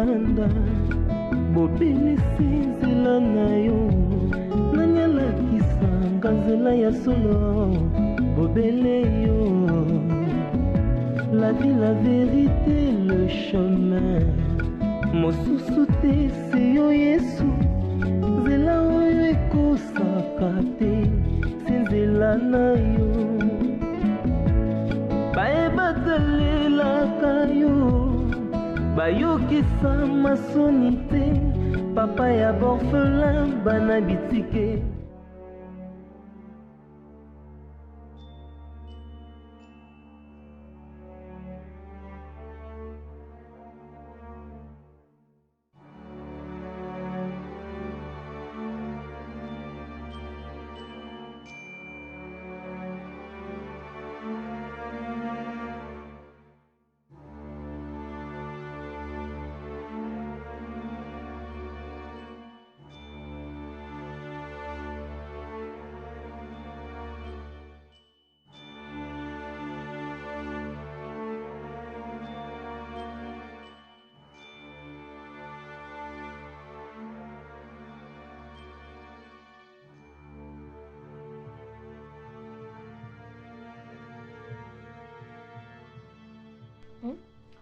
libanda bobelisi nzela na yo nanyalakisanga nzela ya solo bobele yo la vie la vérité le chemin mosusu te se yo yesu nzela oyo ekosaka te se nzela na yo bayebatalelaka yo bayokisa masoni te papa ya borphelin bana bitike.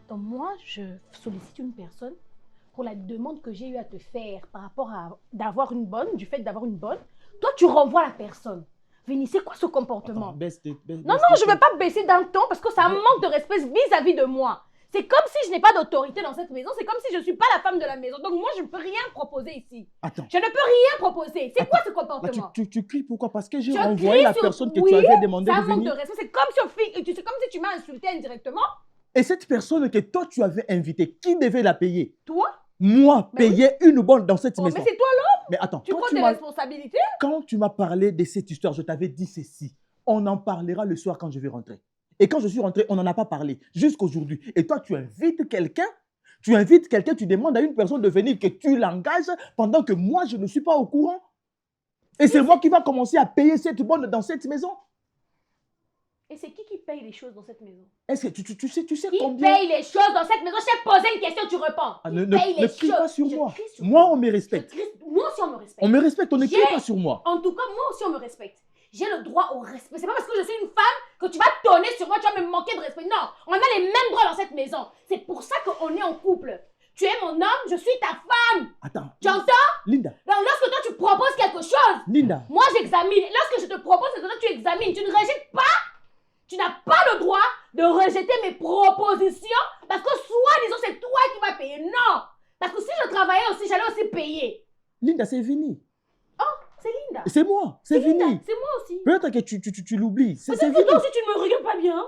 Donc moi, je sollicite une personne pour la demande que j'ai eu à te faire par rapport à d'avoir une bonne, du fait d'avoir une bonne. Toi, tu renvoies la personne. Véni, c'est quoi ce comportement? Attends, baisse, non, je ne vais pas baisser d'un ton parce que ça manque de respect vis-à-vis de moi. C'est comme si je n'ai pas d'autorité dans cette maison. C'est comme si je ne suis pas la femme de la maison. Donc moi, je ne peux rien proposer ici. Attends. Je ne peux rien proposer. C'est quoi ce comportement? Bah, tu cries pourquoi? Parce que j'ai renvoyé la personne que tu avais demandé de venir. Ça manque de respect. C'est comme si tu m'as insulté indirectement. Et cette personne que toi, tu avais invitée, qui devait la payer? Toi? Moi, payer une bonne dans cette maison. Mais c'est toi l'homme. Mais attends. Tu prends tes responsabilités? Quand tu m'as parlé de cette histoire, je t'avais dit ceci. On en parlera le soir quand je vais rentrer. Et quand je suis rentré, on n'en a pas parlé jusqu'aujourd'hui. Et toi, tu invites quelqu'un, tu demandes à une personne de venir, que tu l'engages pendant que moi, je ne suis pas au courant. Et c'est moi qui va commencer à payer cette bonne dans cette maison. Et c'est qui paye les choses dans cette maison? Est-ce que tu sais qui combien... paye les choses dans cette maison? Je t'ai posé une question, tu réponds. Ne crie pas sur moi. Moi, on me respecte. Moi aussi, on me respecte. On me respecte, on ne crie pas sur moi. En tout cas, moi aussi, on me respecte. J'ai le droit au respect. C'est pas parce que je suis une femme que tu vas tonner sur moi, tu vas me manquer de respect. Non, on a les mêmes droits dans cette maison. C'est pour ça qu'on est en couple. Tu es mon homme, je suis ta femme. Attends. Tu entends? Linda. Donc, lorsque toi, tu proposes quelque chose, Linda. moi, j'examine. Lorsque je te propose, c'est que toi, tu examines. Tu ne rejettes pas. Tu n'as pas le droit de rejeter mes propositions parce que soi-disant, c'est toi qui vas payer. Non. Parce que si je travaillais aussi, j'allais aussi payer. Linda, c'est Vini. Oh, c'est Linda. C'est moi, c'est Vini. C'est moi aussi. Peut-être que tu l'oublies. C'est Vini. Toi aussi, tu ne me regardes pas bien.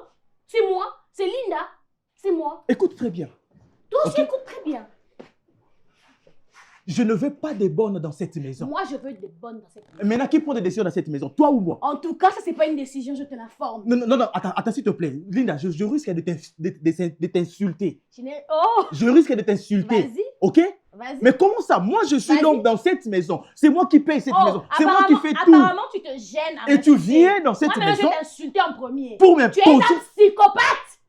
C'est moi. C'est Linda. C'est moi. Écoute très bien. Toi aussi, écoute très bien. Je ne veux pas des bonnes dans cette maison. Moi, je veux des bonnes dans cette maison. Maintenant, qui prend des décisions dans cette maison? Toi ou moi? En tout cas, ça, c'est pas une décision, je te l'informe. Non, attends, s'il te plaît. Linda, je risque de t'insulter. Oh! Je risque de t'insulter. Vas-y. Ok? Vas-y. Mais comment ça? Moi, je suis l'homme dans cette maison. C'est moi qui paye cette maison. C'est moi qui fais tout. Apparemment, tu te gênes à Et tu viens dans cette maison. Je vais t'insulter en premier. Pour me Tu es un psychopathe!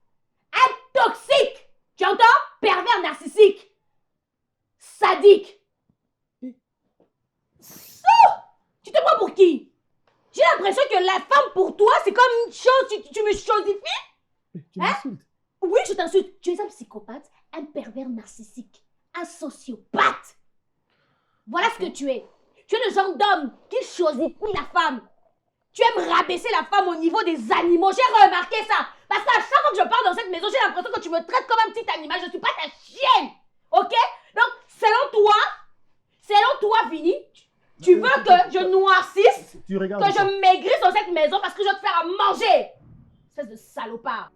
Un toxique! Tu entends? Pervers narcissique! Sadique! Tu te prends pour qui? J'ai l'impression que la femme pour toi, c'est comme une chose, tu me chosifies? Tu m'insultes? Oui, je t'insulte. Tu es un psychopathe, un pervers narcissique, un sociopathe. Voilà ce que tu es. Tu es le genre d'homme qui chosifie la femme. Tu aimes rabaisser la femme au niveau des animaux. J'ai remarqué ça. Parce qu'à chaque fois que je parle dans cette maison, j'ai l'impression que tu me traites comme un petit animal. Je ne suis pas ta chienne. Ok? Donc, selon toi, Vini, tu veux que je noircisse, que je maigrisse dans cette maison parce que je vais te faire à manger. Espèce de salopard.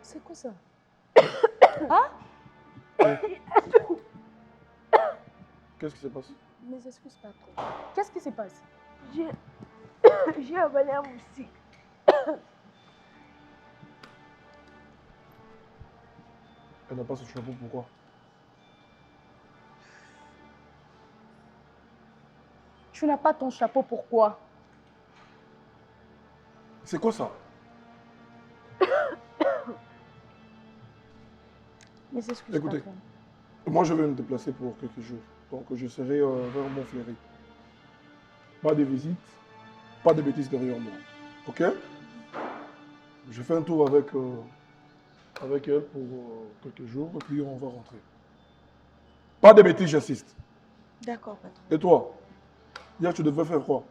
C'est quoi ça? Hein? Qu'est-ce qui se passe? Mes excuses pas trop. Qu'est-ce qui se passe? J'ai avalé un moustique. Elle n'a pas ce chapeau, pourquoi? Tu n'as pas ton chapeau, pourquoi? C'est quoi ça? Mais c'est ce que Écoutez. Moi, je vais me déplacer pour quelques jours. Donc, je serai vers Montfleury. Pas de visite, pas de bêtises derrière moi. Ok? Je fais un tour avec elle pour quelques jours et puis on va rentrer. Pas de bêtises, j'insiste. D'accord, patron. Et toi? Hier, tu devais faire quoi?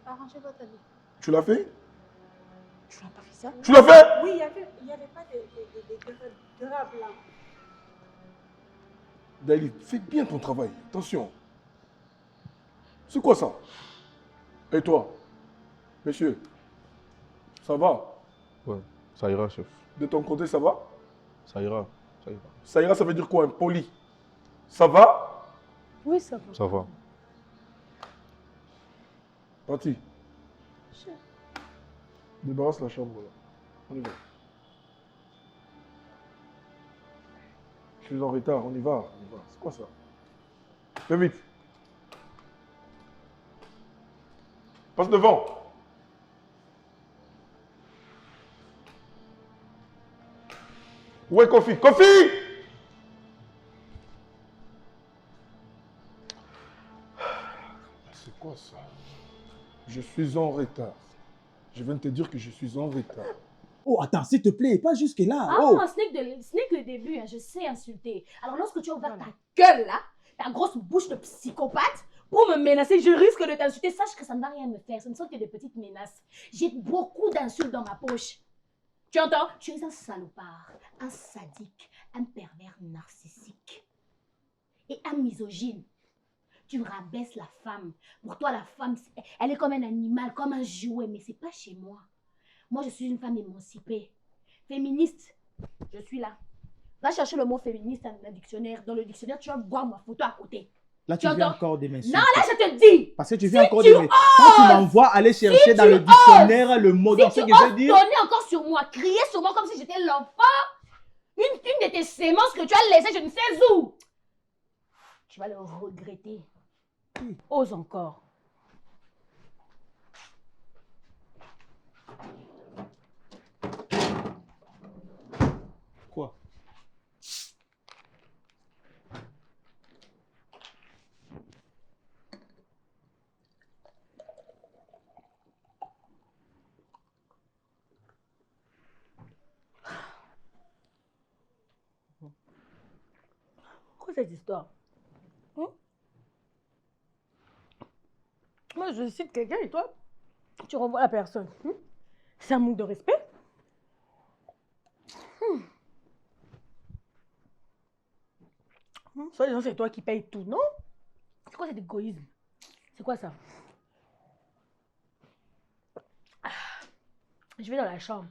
Arrangez votre vie. Tu l'as fait? Tu n'as pas fait ça? Tu l'as fait? Oui, il n'y avait pas de drap blanc. Daily, fais bien ton travail. Attention. C'est quoi ça? Et toi? Monsieur, ça va? Ouais, ça ira, chef. De ton côté, ça va? Ça ira. Ça ira. Ça ira, ça veut dire quoi? Un poli? Ça va? Oui, ça va. Ça va. Parti. Débarrasse la chambre là. On y va. Je suis en retard, on y va. C'est quoi ça? Fais vite. Passe devant. Où est Kofi? Kofi! C'est quoi ça? Je suis en retard. Je viens de te dire que je suis en retard. Oh, attends, s'il te plaît, pas jusque-là. Ah, Oh. ce n'est que le début, hein, je sais insulter. Alors lorsque tu as ouvert ta gueule là, ta grosse bouche de psychopathe, pour me menacer, je risque de t'insulter. Sache que ça ne va rien me faire, ce ne sont que des petites menaces. J'ai beaucoup d'insultes dans ma poche. Tu entends? Tu es un salopard, un sadique, un pervers narcissique et un misogyne. Tu rabaisses la femme. Pour toi, la femme, elle est comme un animal, comme un jouet, mais c'est pas chez moi. Moi, je suis une femme émancipée, féministe. Je suis là. Va chercher le mot féministe dans le dictionnaire. Dans le dictionnaire, tu vas voir ma photo à côté. Là, tu viens encore de m'insulter. Non, là, je te dis. Parce que tu viens encore de m'insulter. Quand tu m'envoies aller chercher dans le dictionnaire le mot dans ce que je veux dire. Donner encore sur moi, crier sur moi comme si j'étais l'enfant. Une de tes sémences que tu as laissées, je ne sais où. Tu vas le regretter. Ose encore. Quoi? Quoi cette histoire? Moi, je cite quelqu'un et toi, tu renvoies la personne. C'est un manque de respect. Soit disant c'est toi qui payes tout, non? C'est quoi cet égoïsme? C'est quoi ça? Je vais dans la chambre.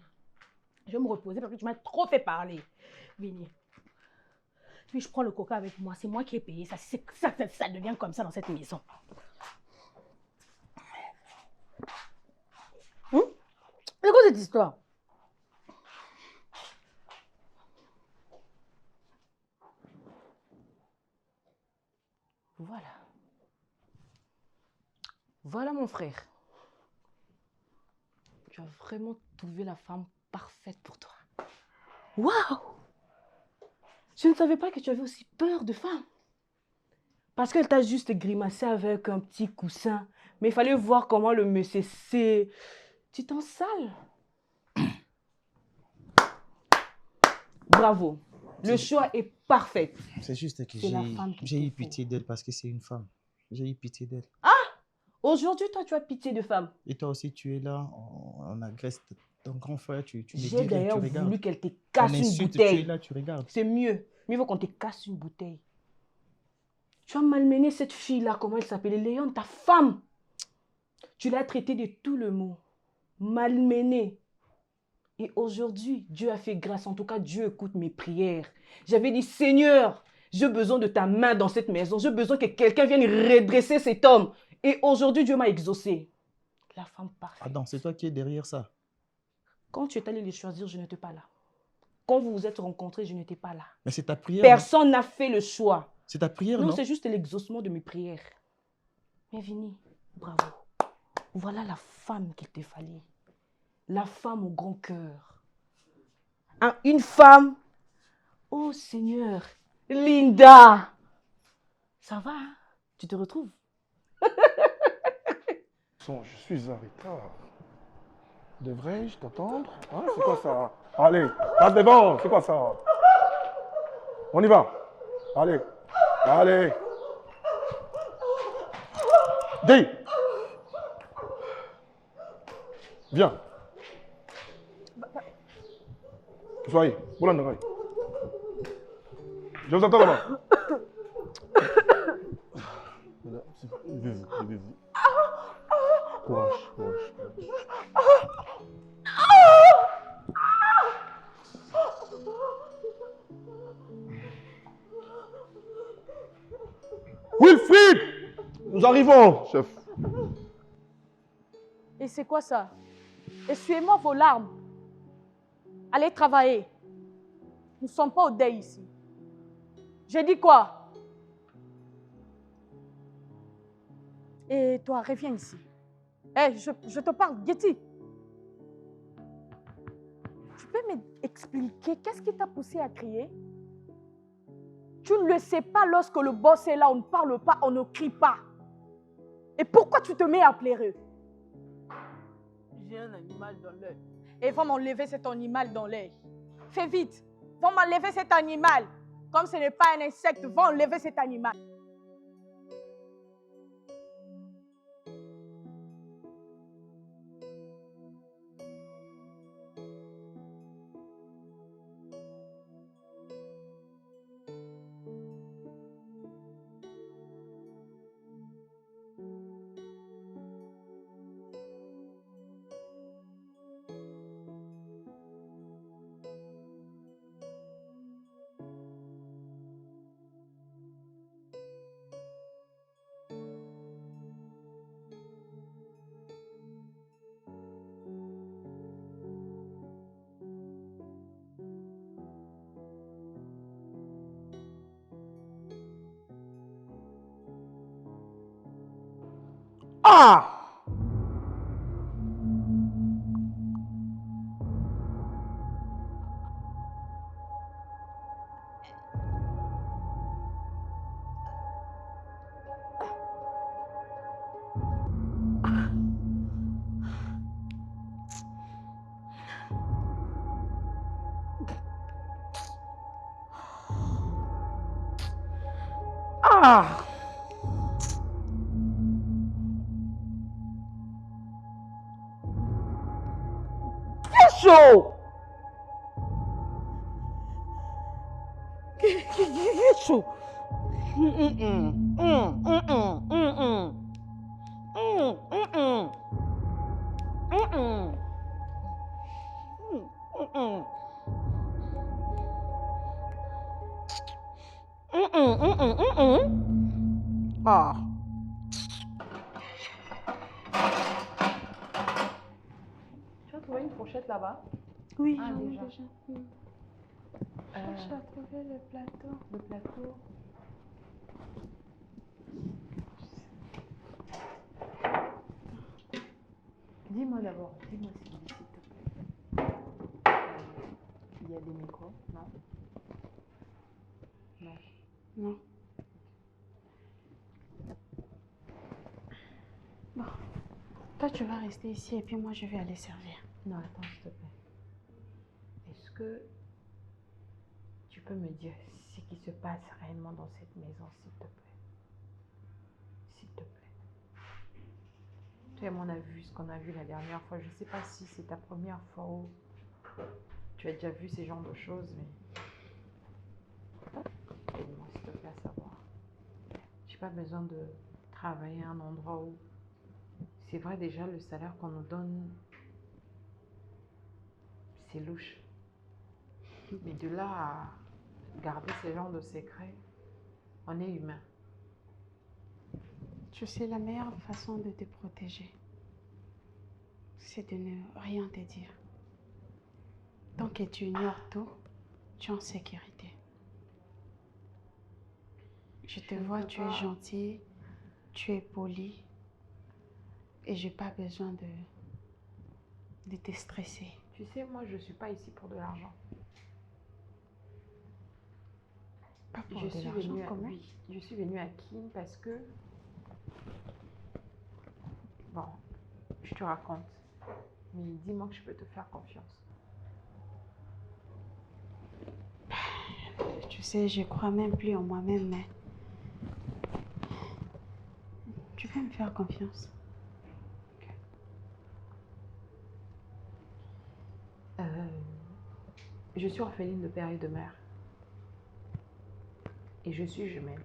Je vais me reposer parce que tu m'as trop fait parler. Vini. Puis je prends le coca avec moi. C'est moi qui ai payé. Ça devient comme ça dans cette maison. C'est quoi cette histoire? Voilà. Voilà mon frère. Tu as vraiment trouvé la femme parfaite pour toi. Waouh! Je ne savais pas que tu avais aussi peur de femmes. Parce qu'elle t'a juste grimacé avec un petit coussin. Mais il fallait voir comment le monsieur c'est... Tu t'en sales. Bravo. Le choix est parfait. C'est juste que C'est la femme j'ai qu'il eu te faut. pitié d'elle parce que c'est une femme. J'ai eu pitié d'elle. Aujourd'hui, toi, tu as pitié de femmes. Et toi aussi, tu es là, on agresse ton grand frère, tu ne dis J'ai rien, tu d'ailleurs regardes. voulu qu'elle te On casse une insulte, tu es bouteille. là, tu regardes. C'est mieux. Mieux vaut qu'on te casse une bouteille. Tu as malmené cette fille-là, comment elle s'appelait? Léon, ta femme. Tu l'as traitée de tout le mot. Malmenée. Et aujourd'hui, Dieu a fait grâce. En tout cas, Dieu écoute mes prières. J'avais dit, Seigneur, j'ai besoin de ta main dans cette maison. J'ai besoin que quelqu'un vienne redresser cet homme. Et aujourd'hui, Dieu m'a exaucé. La femme parfaite. Adam, c'est toi qui es derrière ça. Quand tu es allé les choisir, je n'étais pas là. Quand vous vous êtes rencontrés, je n'étais pas là. Mais c'est ta prière. non? Personne n'a fait le choix. C'est ta prière, Non, non? c'est juste l'exaucement de mes prières. Mais Vini, bravo. Voilà la femme qu'il te fallait. La femme au grand cœur. Une femme. Oh Seigneur. Linda. Ça va, hein? Tu te retrouves? Son, je suis en retard. Devrais-je t'attendre? Hein, c'est quoi ça? Allez, passe devant, c'est quoi ça? On y va. Allez, allez. Dis. Viens. Soyez, Boulandaray. Je vous attends là-bas. Levez-vous. Courage, courage. Wilfried! Nous arrivons, chef. Et c'est quoi ça? Essuyez-moi vos larmes. Allez travailler. Nous ne sommes pas au deuil ici. J'ai dit quoi? Et toi, reviens ici. Hé, je te parle, Getty. Tu peux m'expliquer qu'est-ce qui t'a poussé à crier? Tu ne le sais pas lorsque le boss est là, on ne parle pas, on ne crie pas. Et pourquoi tu te mets à pleurer? J'ai un animal dans l'œil. Et va m'enlever cet animal dans l'œil. Fais vite. Va m'enlever cet animal. Comme ce n'est pas un insecte, va enlever cet animal. Ah! Ah! Chaud! Chaud! Ah! Tu as trouvé une fourchette là-bas? Oui, Ah, j'en ai déjà. Cherche à trouver le plateau. Le plateau. Dis-moi d'abord, dis-moi s'il te plaît. Il y a des micros? Non? Non. Non. Bon. Toi, tu vas rester ici et puis moi, je vais aller servir. Non, attends, s'il te plaît. Est-ce que tu peux me dire ce qui se passe réellement dans cette maison, s'il te plaît? S'il te plaît. Toi et moi, on a vu ce qu'on a vu la dernière fois. Je ne sais pas si c'est ta première fois ou tu as déjà vu ces genres de choses, mais aide-moi, s'il te plaît, à savoir. J'ai pas besoin de travailler à un endroit où c'est vrai déjà le salaire qu'on nous donne, c'est louche. Mais de là à garder ce genre de secret, on est humain. Je sais, la meilleure façon de te protéger, c'est de ne rien te dire. Tant que tu ignores tout, Tu es en sécurité. Je te Je ne vois, peux tu es pas. gentil, tu es poli. Et j'ai pas besoin de te stresser. Tu sais, moi, je ne suis pas ici pour de l'argent. Pas pour Je de suis l'argent, venue à, comment? oui, je suis venue à Kim parce que... Bon, je te raconte. Mais dis-moi que je peux te faire confiance. Tu sais, je crois même plus en moi-même, mais tu peux me faire confiance. Je suis orpheline de père et de mère. Et je suis jumelle.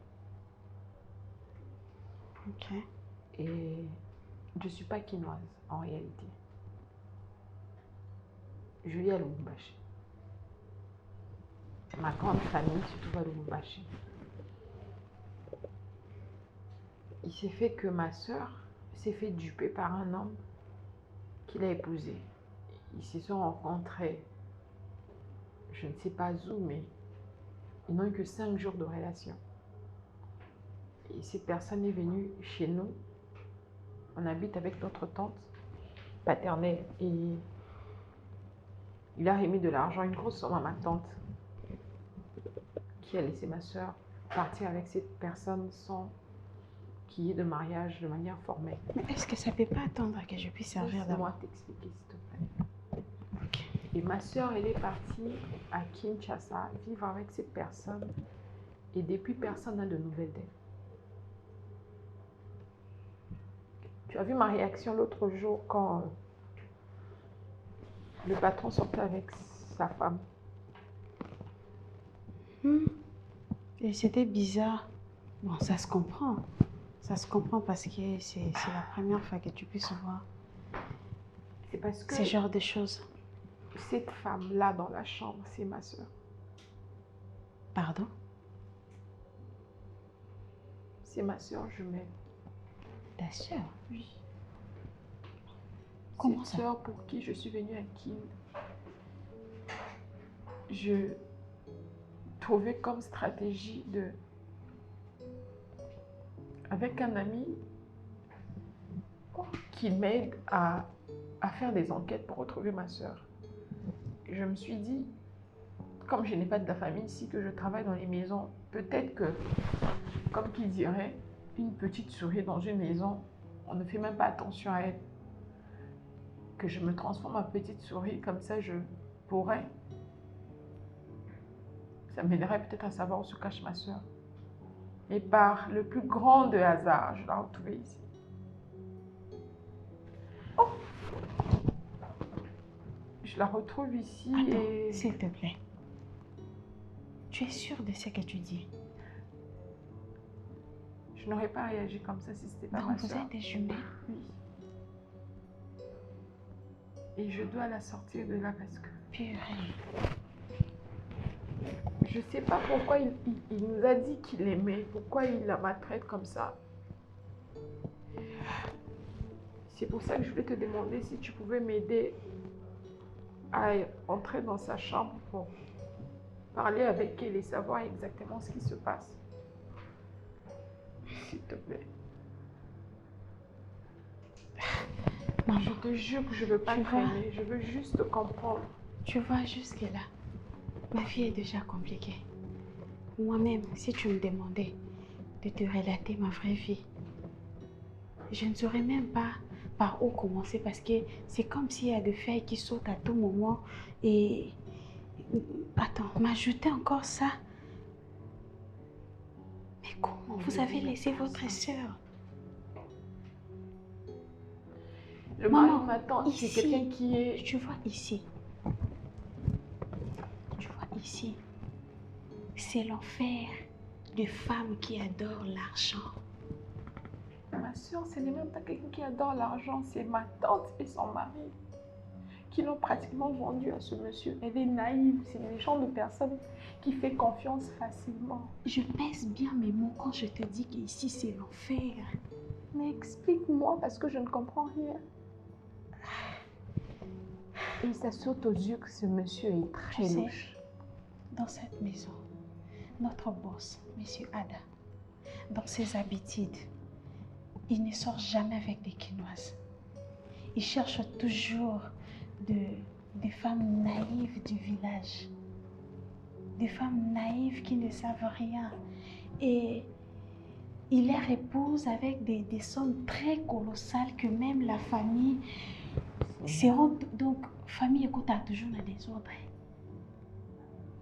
Ok. Et je ne suis pas quinoise en réalité. Je vis à Lubumbashi. Ma grande famille se trouve à Lubumbashi. Il s'est fait que ma soeur s'est fait duper par un homme qu'il a épousé. Ils se sont rencontrés, je ne sais pas où, mais ils n'ont eu que 5 jours de relation. Et cette personne est venue chez nous. On habite avec notre tante paternelle et il a remis de l'argent, une grosse somme à ma tante qui a laissé ma soeur partir avec cette personne sans qu'il y ait de mariage de manière formelle. Mais est-ce que ça peut pas attendre que je puisse servir d'abord? Laisse-moi t'expliquer s'il te plaît. Et ma soeur, elle est partie à Kinshasa vivre avec cette personne et depuis personne n'a de nouvelles d'elle. Tu as vu ma réaction l'autre jour quand le patron sortait avec sa femme. Et c'était bizarre. Bon, ça se comprend. Ça se comprend parce que c'est la première fois que tu puisses voir C'est parce que ce genre de choses. cette femme-là dans la chambre, c'est ma soeur. Pardon? C'est ma soeur jumelle. Ta soeur? Oui. Comment Cette ça? soeur pour qui je suis venue à Kim, je trouvais comme stratégie de... avec un ami qui m'aide à faire des enquêtes pour retrouver ma soeur. Je me suis dit, comme je n'ai pas de la famille ici, que je travaille dans les maisons, peut-être que, comme qui dirait, une petite souris dans une maison, on ne fait même pas attention à elle. Que je me transforme en petite souris, comme ça je pourrais. Ça m'aiderait peut-être à savoir où se cache ma soeur. Et par le plus grand de hasard, je la retrouvais ici. Oh! Je la retrouve ici. Attends, et... s'il te plaît. Tu es sûre de ce que tu dis? Je n'aurais pas réagi comme ça si c'était pas Donc ma vous soeur. êtes des jumelles? Oui. Et je dois la sortir de là parce que... Purée. Je ne sais pas pourquoi il nous a dit qu'il aimait. Pourquoi il la maltraite comme ça. C'est pour ça que je voulais te demander si tu pouvais m'aider à entrer dans sa chambre pour parler avec elle et savoir exactement ce qui se passe. S'il te plaît. Maman, Je te jure que je ne veux pas tu vois? traîner. Je veux juste comprendre. tu vois jusque-là, ma vie est déjà compliquée. Moi-même, si tu me demandais de te relater ma vraie vie, je ne saurais même pas par où commencer parce que c'est comme s'il y a des feuilles qui sautent à tout moment et... Attends, m'ajouter encore ça? Mais comment vous avez laissé votre sœur? Le mari de Maman, ma tante, c'est ici. quelqu'un qui est... Tu vois ici. Tu vois ici. C'est l'enfer de femmes qui adorent l'argent. Ma soeur, ce n'est même pas quelqu'un qui adore l'argent, c'est ma tante et son mari qui l'ont pratiquement vendue à ce monsieur. Elle est naïve, c'est une genre de personne qui fait confiance facilement. Je pèse bien mes mots quand je te dis qu'ici c'est l'enfer. Mais explique-moi parce que je ne comprends rien. Et ça saute aux yeux que ce monsieur est très Tu sais, louche. Dans cette maison, notre boss, Monsieur Ada, dans ses habitudes, il ne sort jamais avec des quinoises. Il cherche toujours des femmes naïves du village. Des femmes naïves qui ne savent rien. Et il les repose avec des sommes très colossales que même la famille seront. Donc, famille écoute a toujours dans des ordres.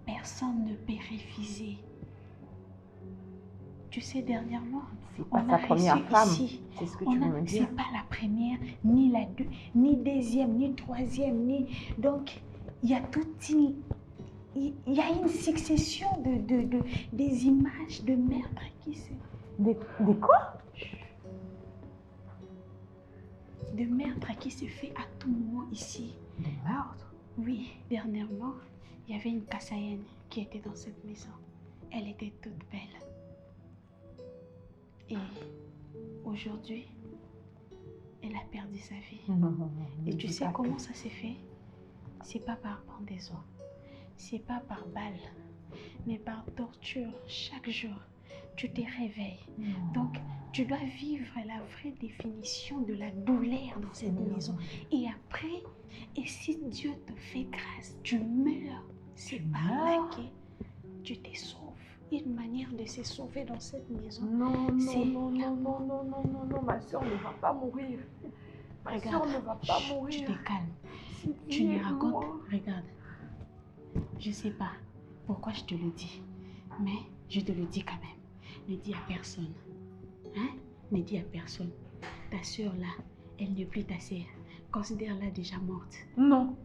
Personne ne peut refuser. Tu sais, dernièrement, C'est pas on sa a première reçu femme. ici. C'est ce que tu veux me dire. C'est pas la première, ni la ni deuxième, ni troisième, ni... Donc, il y a toute une... Il y a une succession des images de meurtres qui se... Des quoi? De meurtres qui se fait à tout moment ici. Des meurtres? Oui, dernièrement, il y avait une Kassaïenne qui était dans cette maison. Elle était toute belle. Et aujourd'hui, elle a perdu sa vie. Et tu sais comment ça s'est fait? C'est pas par pendaison, c'est pas par balle, mais par torture. Chaque jour, tu te réveilles. Donc, tu dois vivre la vraie définition de la douleur dans cette maison. Et après, et si Dieu te fait grâce, tu meurs. C'est par là que tu te sauves. Une manière de se sauver dans cette maison. Non, ma soeur ne va pas mourir. Ma soeur ne va pas mourir. Tu te calmes. Tu ne racontes. Regarde. Je sais pas pourquoi je te le dis, mais je te le dis quand même. Ne dis à personne. Hein? Ne dis à personne. Ta soeur là, elle n'est plus ta sœur. Considère-la déjà morte. Non.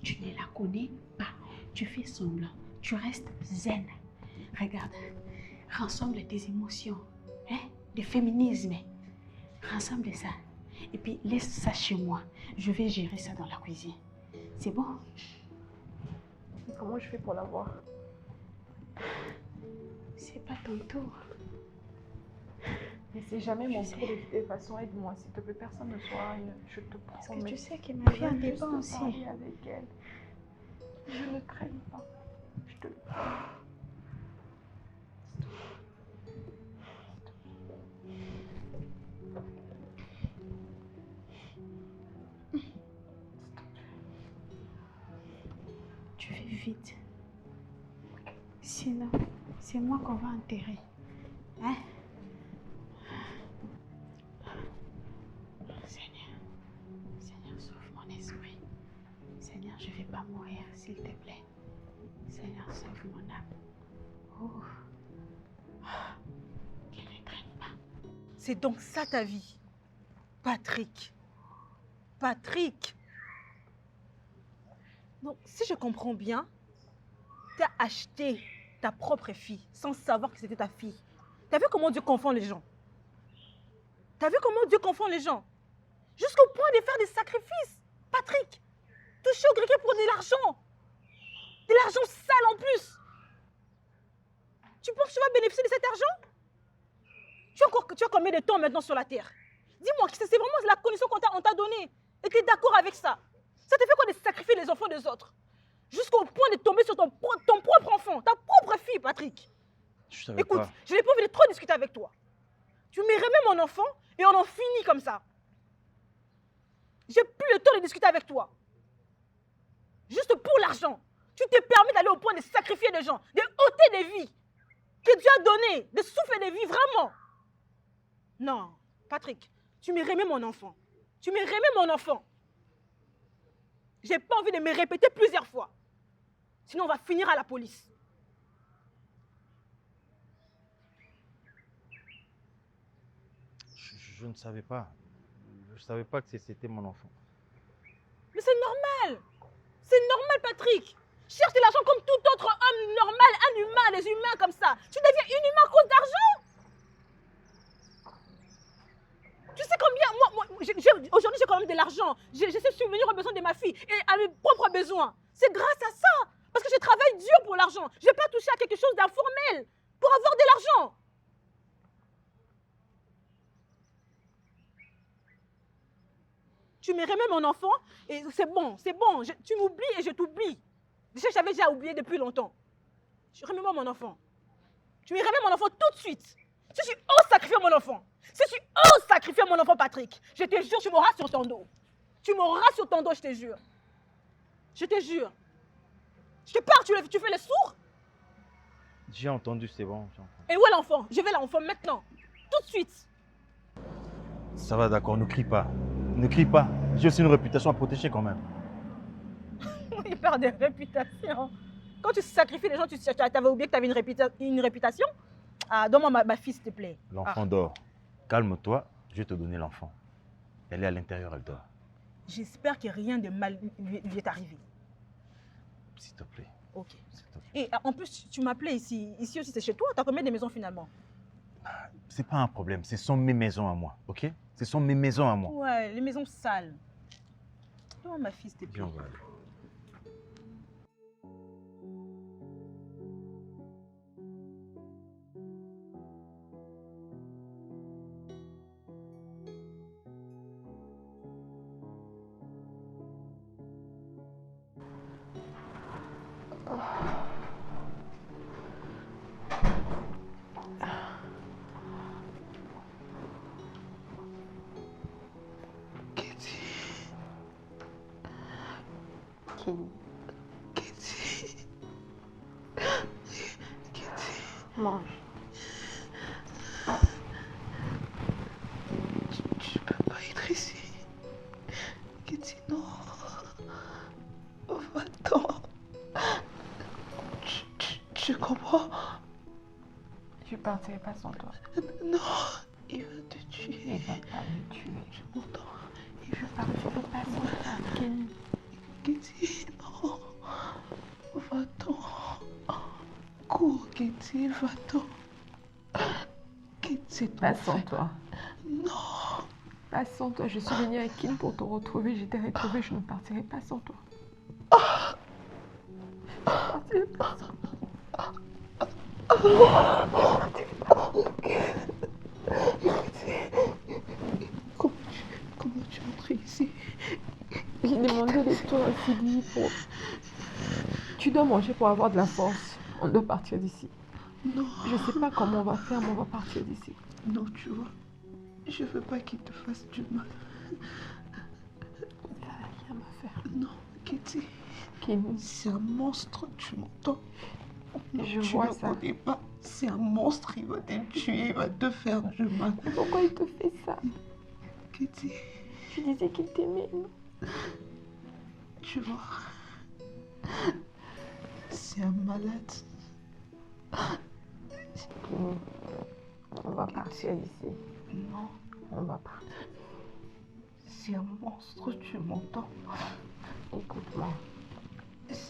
Tu ne la connais pas. Tu fais semblant. Tu restes zen. Regarde. Rassemble tes émotions. Hein? Le féminisme. Rassemble ça. Et puis laisse ça chez moi. Je vais gérer ça dans la cuisine. C'est bon? Comment je fais pour la voir? C'est pas ton tour. Mais c'est jamais mon tour de toute façon. Aide-moi, s'il te plaît. Personne ne soit rien. Je te promets. Parce que tu sais que ma fille en dépend aussi. Avec elle. Je ne crains pas. Je te le promets. Tu fais vite. Sinon, c'est moi qu'on va enterrer. Hein? Seigneur, sauve mon esprit. Seigneur, je ne vais pas mourir, s'il te plaît. Seigneur, sauve mon âme. Oh. Qu'elle ne traîne pas. C'est donc ça ta vie, Patrick. Patrick. Donc, si je comprends bien, tu as acheté ta propre fille sans savoir que c'était ta fille. Tu as vu comment Dieu confond les gens? Tu as vu comment Dieu confond les gens? Jusqu'au point de faire des sacrifices. Patrick, touché au grec pour de l'argent. De l'argent sale en plus. Tu penses que tu vas bénéficier de cet argent? Tu as combien de temps maintenant sur la terre? Dis-moi, c'est vraiment la condition qu'on t'a donnée. Et tu es d'accord avec ça? Ça te fait quoi de sacrifier les enfants des autres? Jusqu'au point de tomber sur ton propre enfant, ta propre fille, Patrick. Écoute, je n'ai pas envie de trop discuter avec toi. Tu m'aimerais même mon enfant et on en finit comme ça. J'ai plus le temps de discuter avec toi. Juste pour l'argent. Tu te permets d'aller au point de sacrifier des gens, de ôter des vies que Dieu a données, de souffler des vies, vraiment. Non, Patrick, tu m'aimerais même mon enfant. Tu m'aimerais même mon enfant. J'ai pas envie de me répéter plusieurs fois. Sinon, on va finir à la police. Je ne savais pas. Je ne savais pas que c'était mon enfant. Mais c'est normal. C'est normal, Patrick. Cherche de l'argent comme tout autre homme normal, un humain, les humains comme ça. Tu deviens inhumain à cause d'argent. Tu sais combien, aujourd'hui j'ai quand même de l'argent. J'essaie de subvenir aux besoins de ma fille et à mes propres besoins. C'est grâce à ça. Parce que je travaille dur pour l'argent. Je n'ai pas touché à quelque chose d'informel pour avoir de l'argent. Tu m'aimerais même mon enfant et c'est bon. Tu m'oublies et je t'oublie. J'avais déjà oublié depuis longtemps. Remets-moi mon enfant. Tu me remets mon enfant tout de suite. Si tu oses sacrifier mon enfant, si tu oses sacrifier mon enfant Patrick, je te jure, tu m'auras sur ton dos. Tu m'auras sur ton dos, je te jure. Je te jure. Je te parle, tu fais le sourd? J'ai entendu, c'est bon. j'ai entendu. Et où est l'enfant? Je veux l'enfant maintenant. Tout de suite. Ça va, d'accord, ne crie pas. Ne crie pas. J'ai aussi une réputation à protéger quand même. Il parle de réputation. Quand tu sacrifies les gens, tu avais oublié que tu avais une réputation? Ah, donne-moi ma fille, s'il te plaît. L'enfant dort. Calme-toi, je vais te donner l'enfant. Elle est à l'intérieur, elle dort. J'espère que rien de mal lui est arrivé. S'il te plaît. Ok. S'il te plaît. Et en plus, tu m'appelais ici. Ici aussi, c'est chez toi. Tu as combien de maisons finalement? C'est pas un problème, ce sont mes maisons à moi, ok? Ce sont mes maisons à moi. Ouais, les maisons sales. Donne-moi ma fille, s'il te plaît. Viens, on va aller. Mange. Tu peux pas être ici. Kitty, non. Va-t'en. Tu comprends? Je partirai pas sans toi. Non, il va te tuer. Il va pas me tuer. Tu m'entends? Je partirai pas sans toi. Kenny. Kitty, non. Va-t'en. Cours, Kitty, va-t'en. Kitty, Pas sans toi. Non. Pas sans toi. Je suis venue à Kim pour te retrouver. Je t'ai retrouvé. Je ne partirai pas sans toi. Je ne partirai pas sans toi. Comment tu entres ici? J'ai demandé les tours à Sylvie pour... Tu dois manger pour avoir de la force. On doit partir d'ici. Non. Je sais pas comment on va faire, mais on va partir d'ici. Non, tu vois, je veux pas qu'il te fasse du mal. Ça n'a rien à me faire. Non, Kitty. Kenny. C'est un monstre, tu m'entends? Je tu vois ne ça. connais pas. C'est un monstre, il va te tuer, il va te faire du mal. Mais pourquoi il te fait ça? Kitty, Tu disais qu'il t'aimait, non? tu vois, c'est un malade. Kenny, on va partir d'ici. Non, On va partir. c'est un monstre, tu m'entends? Écoute-moi.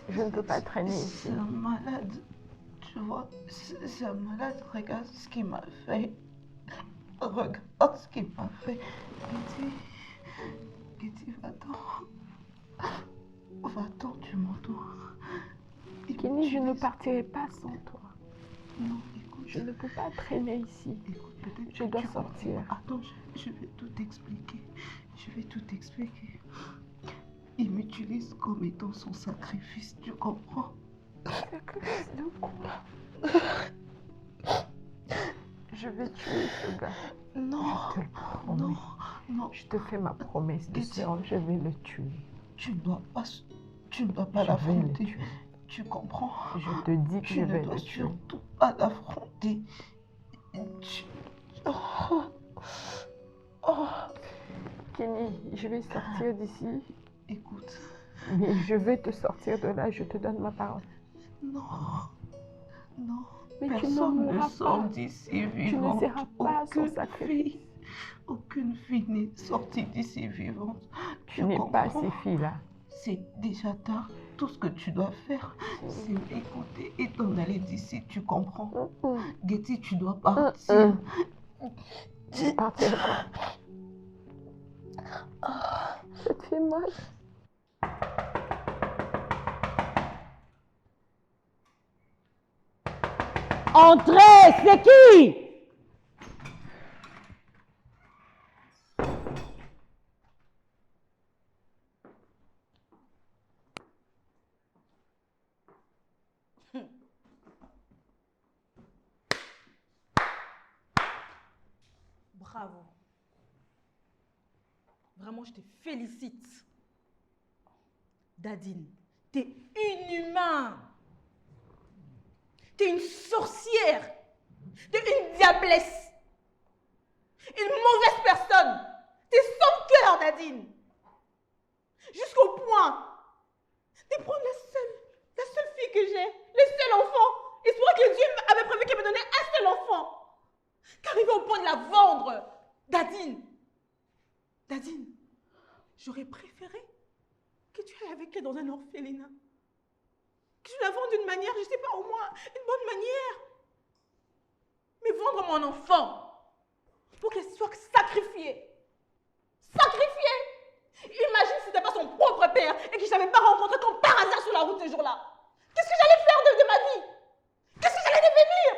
Je ne peux pas traîner ici. C'est un malade, tu vois, c'est un malade. Regarde ce qu'il m'a fait. Regarde ce qu'il m'a fait. Kitty, va-t'en. Va-t'en, tu m'entends? Kenny, je ne partirai pas sans toi. Non, écoute. Je ne peux pas traîner ici. Écoute, peut-être Je que dois tu sortir. comprends. Attends, je vais tout expliquer. Je vais tout expliquer. Il m'utilise comme étant son sacrifice, tu comprends? Sacrifice de quoi? Je vais tuer ce gars. Non, Je te le promets. non, non. Je te fais ma promesse de Kitty. sœur, je vais le tuer. Tu ne dois pas Je vais le l'affronter. tuer. Tu comprends? Je te dis que Tu je ne vais dois le tuer. surtout pas l'affronter. Oh. Oh. Kenny, je vais sortir d'ici, Écoute, mais je vais te sortir de là, je te donne ma parole. non, non. Mais tu ne Personne ne mourras sort pas. d'ici Tu ne vivante. seras pas son Aucune sacrifice. fille, aucune fille n'est sortie d'ici vivante. Tu n'es pas comprends? ces filles-là. C'est déjà tard. Tout ce que tu dois faire, c'est m'écouter et t'en aller d'ici. Tu comprends? Getty, tu dois partir. Partir quoi? Ça te fait mal? Entrez, c'est qui? Bravo. Vraiment, je te félicite. Dadine, t'es inhumain. T'es une sorcière. T'es une diablesse. Une mauvaise personne. T'es sans cœur, Dadine. Jusqu'au point de prendre la seule fille que j'ai, le seul enfant, espoir que Dieu avait prévu qu'il me donnait un seul enfant. Qu'arriver au point de la vendre. Dadine, j'aurais préféré que tu ailles avec elle dans un orphelinat. Que tu la vendes d'une manière, je ne sais pas, au moins une bonne manière. Mais vendre mon enfant pour qu'elle soit sacrifiée. Sacrifiée! Imagine si c'était pas son propre père et que je n'avais pas rencontré comme par hasard sur la route ce jour-là. Qu'est-ce que j'allais faire de ma vie? Qu'est-ce que j'allais devenir?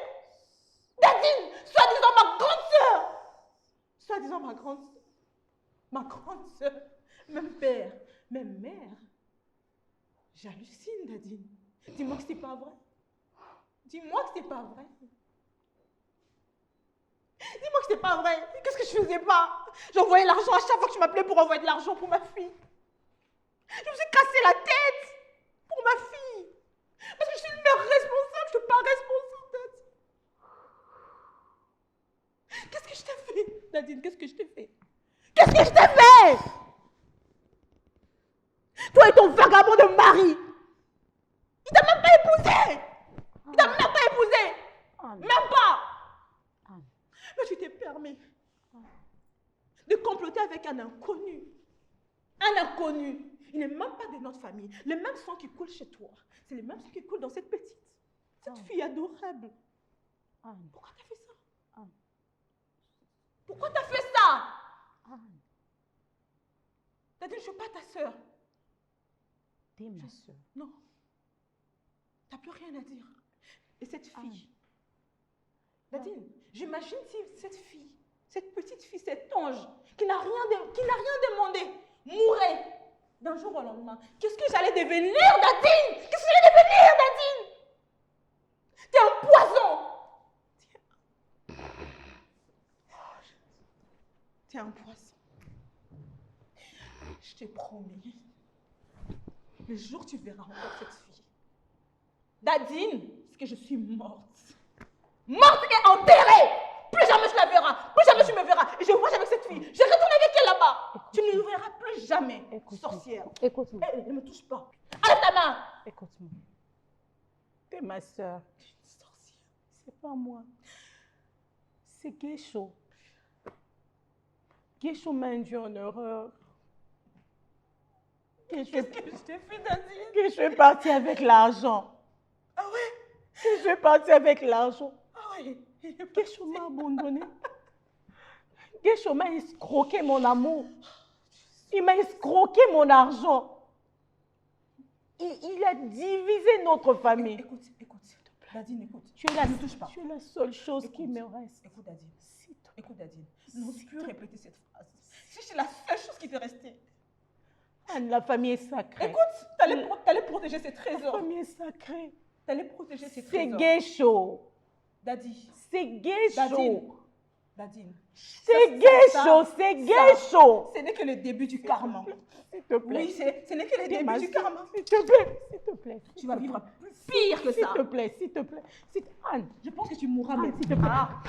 Dadine, soi-disant ma grande sœur. Soi-disant ma grande sœur. Ma grande sœur. Même père, même mère. J'hallucine, Dadine. Dis-moi que c'est pas vrai. Dis-moi que c'est pas vrai. Dis-moi que c'est pas vrai. Qu'est-ce que je faisais pas? J'envoyais l'argent à chaque fois que tu m'appelais pour envoyer de l'argent pour ma fille. Je me suis cassé la tête pour ma fille. Parce que je suis une mère responsable, je ne suis pas responsable, Dadine. Qu'est-ce que je t'ai fait, Dadine? Qu'est-ce que je t'ai fait? Qu'est-ce que je t'ai fait? Toi et ton vagabond de mari. Il t'a même pas épousé. Il t'a même pas épousé. Même pas. Mais tu t'es permis de comploter avec un inconnu. Un inconnu. Il n'est même pas de notre famille. Le même sang qui coule chez toi, c'est le même sang qui coule dans cette fille adorable. Pourquoi t'as fait ça? Pourquoi t'as fait ça? T'as dit, je ne suis pas ta sœur. T'es ma sœur. Non. T'as plus rien à dire. Et cette fille, Nadine, j'imagine si cette fille, cette petite fille, cet ange, qui n'a rien demandé, mourait d'un jour au lendemain. Qu'est-ce que j'allais devenir, Nadine? Qu'est-ce que j'allais devenir, Nadine? T'es un poison. T'es un poison. Je t'ai promis, le jour où tu verras encore cette fille, Nadine, c'est que je suis morte. Morte et enterrée. Plus jamais tu la verras. Plus jamais tu me verras. Et je vois avec cette fille. Je retourne avec elle là-bas. Tu ne me verras plus jamais. Sorcière. Écoute-moi. Ne me touche pas. Enlève ta main. Écoute-moi. T'es ma soeur. Une sorcière. C'est pas moi. C'est Guécho. Guécho m'a induit en erreur. Qu'est-ce que je t'ai fait, Nadine? Guécho est parti avec l'argent. Ah ouais? Je suis partie avec l'argent. Ah ouais? Guécho m'a abandonné. Guécho m'a escroqué mon amour. Il m'a escroqué mon argent. Il a divisé notre famille. Écoute. Nadine, écoute. Tu es la, ne touche pas. Tu es la seule chose qui me reste. Écoute, Nadine. Écoute, Nadine. N'ose plus répéter cette phrase. Si c'est la seule chose qui t'est restée. Anne, la famille est sacrée. Écoute, t'allais protéger ses trésors. La famille est sacrée. T'allais protéger ses C'est trésors. Guécho. Daddy. C'est Guécho. Dadine. C'est Guécho, c'est Guécho. Ce n'est que le début du karma. S'il te plaît. Oui, ce n'est que le début du karma. S'il te plaît, s'il te plaît. Tu vas vivre plus pire que ça. S'il te plaît, s'il te plaît. Anne, je pense que tu mourras, Anne, mais s'il te plaît. Ah.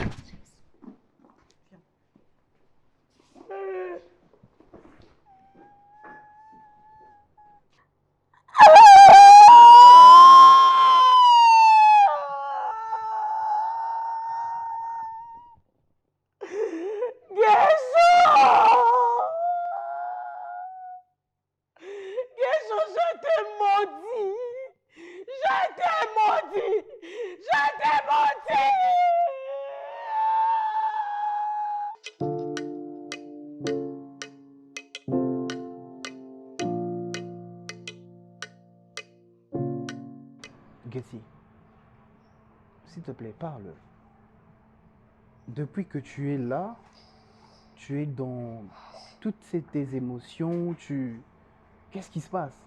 Getty, s'il te plaît, parle. Depuis que tu es là, tu es dans toutes tes émotions, Qu'est-ce qui se passe?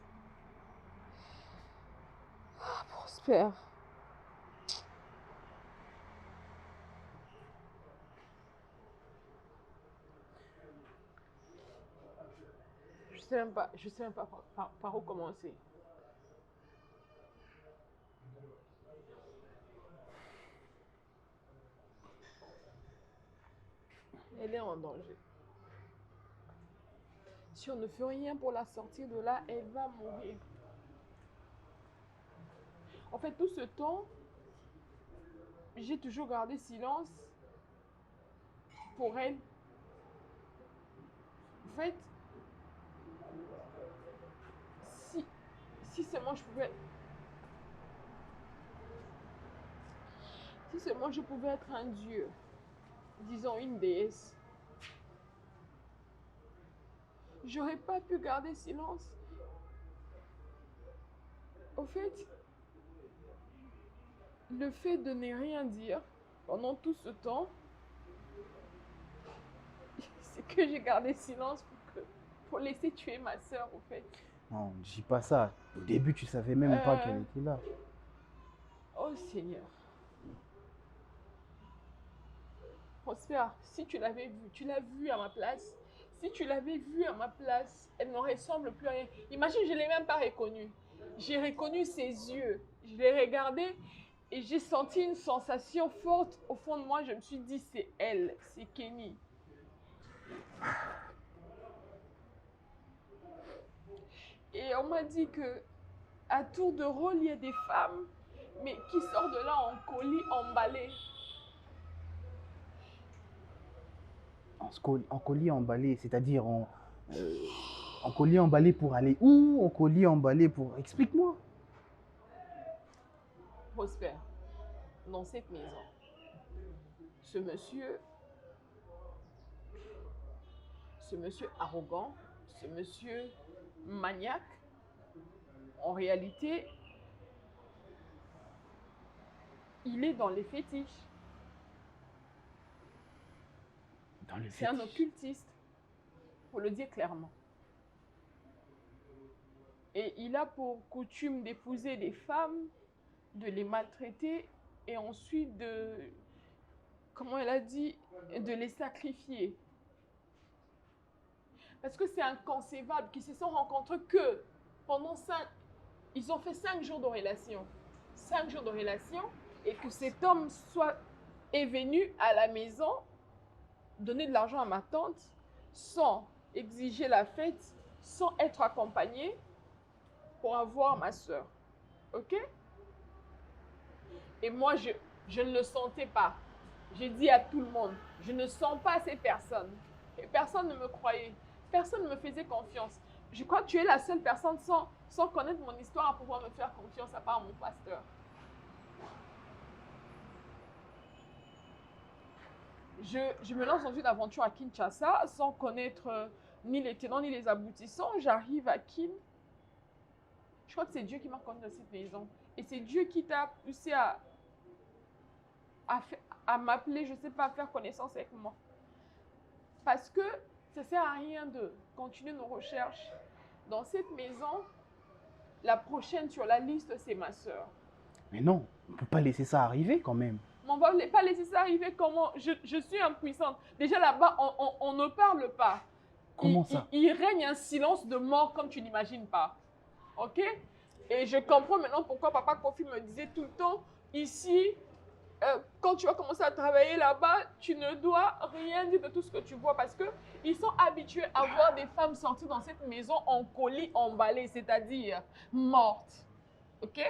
Prosper. je sais même pas par où commencer. Elle est en danger. Si on ne fait rien pour la sortir de là, elle va mourir. En fait, tout ce temps, j'ai toujours gardé silence pour elle. En fait, si seulement je pouvais... Si seulement je pouvais être un dieu, disons une déesse, j'aurais pas pu garder silence. Au fait, le fait de ne rien dire pendant tout ce temps, c'est que j'ai gardé silence pour laisser tuer ma soeur, au fait. Non, ne dis pas ça. Au début, tu savais même pas qu'elle était là. Oh Seigneur. Prosper, si tu l'avais vu, tu l'as vu à ma place. Si tu l'avais vue à ma place, elle ne ressemble plus à rien. Imagine, je ne l'ai même pas reconnue. J'ai reconnu ses yeux. Je l'ai regardée et j'ai senti une sensation forte. Au fond de moi, je me suis dit, c'est elle, c'est Kenny. Et on m'a dit que à tour de rôle, il y a des femmes, mais qui sortent de là en colis emballés. En colis emballé, c'est-à-dire en colis emballé pour aller où? En colis emballé pour... Explique-moi. Prosper, dans cette maison, ce monsieur arrogant, ce monsieur maniaque, en réalité, il est dans les fétiches. C'est un occultiste, pour le dire clairement. Et il a pour coutume d'épouser des femmes, de les maltraiter et ensuite de, comment elle a dit, de les sacrifier. Parce que c'est inconcevable qu'ils se sont rencontrés que pendant ils ont fait 5 jours de relation. 5 jours de relation et que cet homme est venu à la maison donner de l'argent à ma tante sans exiger la fête, sans être accompagné pour avoir ma soeur. Ok? Et moi, je ne le sentais pas. J'ai dit à tout le monde, je ne sens pas ces personnes. Et personne ne me croyait. Personne ne me faisait confiance. Je crois que tu es la seule personne sans connaître mon histoire à pouvoir me faire confiance, à part mon pasteur. Je me lance dans une aventure à Kinshasa sans connaître ni les tenants ni les aboutissants. J'arrive à Kin. Je crois que c'est Dieu qui m'a conduit dans cette maison. Et c'est Dieu qui t'a poussé à m'appeler, je ne sais pas, à faire connaissance avec moi. Parce que ça ne sert à rien de continuer nos recherches. Dans cette maison, la prochaine sur la liste, c'est ma soeur. Mais non, on ne peut pas laisser ça arriver quand même. Mais on ne va pas laisser ça arriver comment? Je suis impuissante. Déjà là-bas, on ne parle pas. Comment ça? Il règne un silence de mort comme tu n'imagines pas. Ok? Et je comprends maintenant pourquoi Papa Kofi me disait tout le temps, ici, quand tu vas commencer à travailler là-bas, tu ne dois rien dire de tout ce que tu vois parce qu'ils sont habitués à voir des femmes sortir dans cette maison en colis emballés, c'est-à-dire mortes. Ok?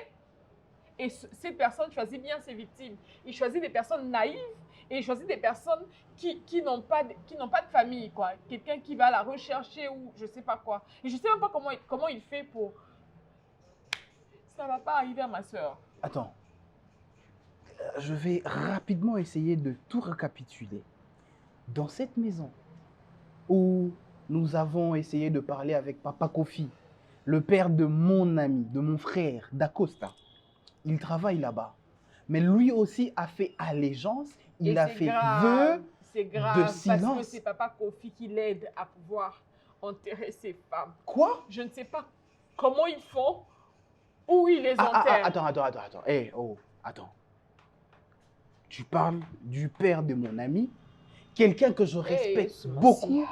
Et ces personnes choisissent bien ses victimes. Ils choisissent des personnes naïves et ils choisissent des personnes qui n'ont pas de famille, quoi. Quelqu'un qui va la rechercher ou je ne sais pas quoi. Et je ne sais même pas comment il fait pour... Ça ne va pas arriver à ma soeur. Attends. Je vais rapidement essayer de tout récapituler. Dans cette maison où nous avons essayé de parler avec Papa Kofi, le père de mon ami, de mon frère, d'Acosta, il travaille là-bas. Mais lui aussi a fait allégeance, il a fait vœu de silence. Parce que c'est Papa Kofi qui l'aide à pouvoir enterrer ses femmes. Quoi? Je ne sais pas comment ils font, où ils les enterrent. Attends. Attends. Tu parles du père de mon ami, quelqu'un que je respecte beaucoup,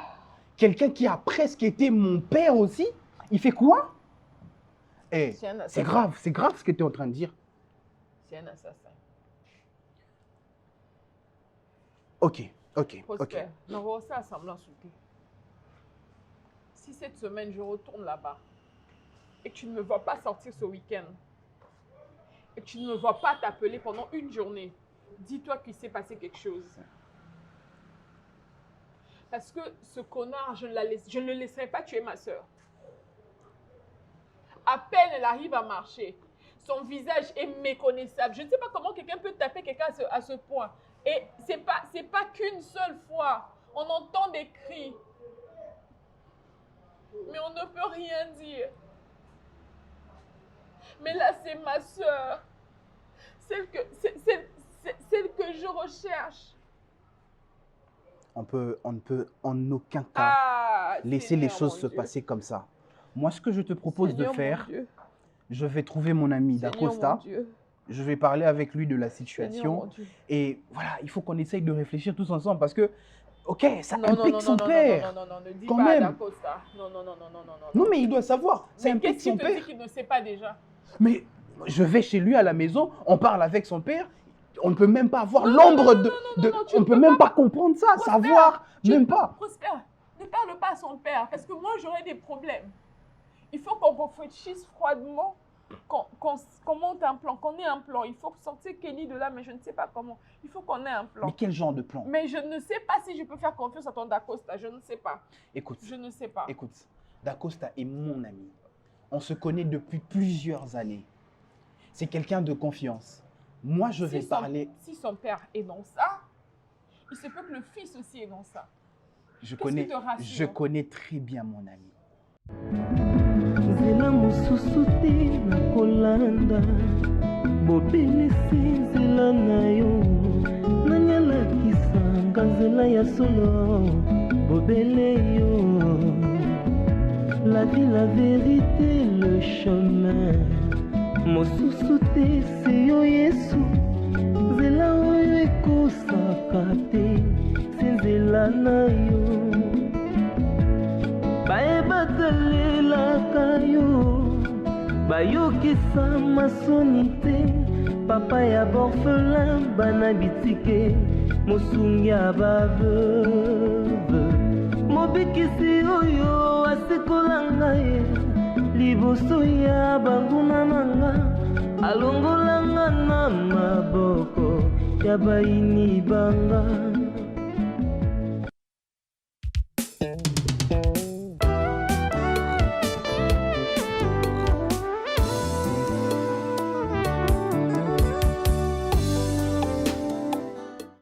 quelqu'un qui a presque été mon père aussi, il fait quoi? Eh, c'est grave ce que tu es en train de dire. C'est un assassin. Ok. Prosper, non, ça semblant sauter. Si cette semaine je retourne là-bas et que tu ne me vois pas sortir ce week-end et que tu ne me vois pas t'appeler pendant une journée, dis-toi qu'il s'est passé quelque chose. Parce que ce connard, je ne le laisserai pas tuer ma soeur. À peine elle arrive à marcher, son visage est méconnaissable. Je ne sais pas comment quelqu'un peut taper quelqu'un à ce point. Et c'est pas qu'une seule fois. On entend des cris. Mais on ne peut rien dire. Mais là, c'est ma soeur. Celle que je recherche. On ne peut en aucun cas laisser les choses se passer comme ça. Moi, ce que je te propose de faire, je vais trouver mon ami Dacosta. Je vais parler avec lui de la situation. Et voilà, il faut qu'on essaye de réfléchir tous ensemble parce que, ok, ça implique son père. Non, ne dis quand pas même. à Dacosta. Non. Non, mais il doit savoir. Ça implique son Qu'est-ce qui te dit père. qu'il ne sait pas déjà? Mais je vais chez lui à la maison, on parle avec son père. On ne peut même pas avoir l'ombre de... On ne peut même pas comprendre ça, savoir, même pas. Prosper, ne parle pas à son père parce que moi, j'aurais des problèmes. Il faut qu'on réfléchisse froidement, qu'on monte un plan, qu'on ait un plan. Il faut sortir Kenny de là, mais je ne sais pas comment. Il faut qu'on ait un plan. Mais quel genre de plan? Mais je ne sais pas si je peux faire confiance à ton Dacosta. Je ne sais pas. Écoute. Je ne sais pas. Écoute, Dacosta est mon ami. On se connaît depuis plusieurs années. C'est quelqu'un de confiance. Moi, je vais parler... Si son père est dans ça, il se peut que le fils aussi est dans ça. Je connais très bien mon ami. nzela mosusu te nakolanda bobelisi nzela na yo nani alakisanga nzela ya solo bobele yo la vie la vérité le chemin mosusu te se yo yesu nzela oyo ekosaka te se nzela na yo bayebatalelaka yo bayokisa masoni te papa ya borfelin bana bitike mosungi ya baveuve mobikisi oyo asekolanga ye liboso ya banguna nanga alongolanga na maboko ya bayini banga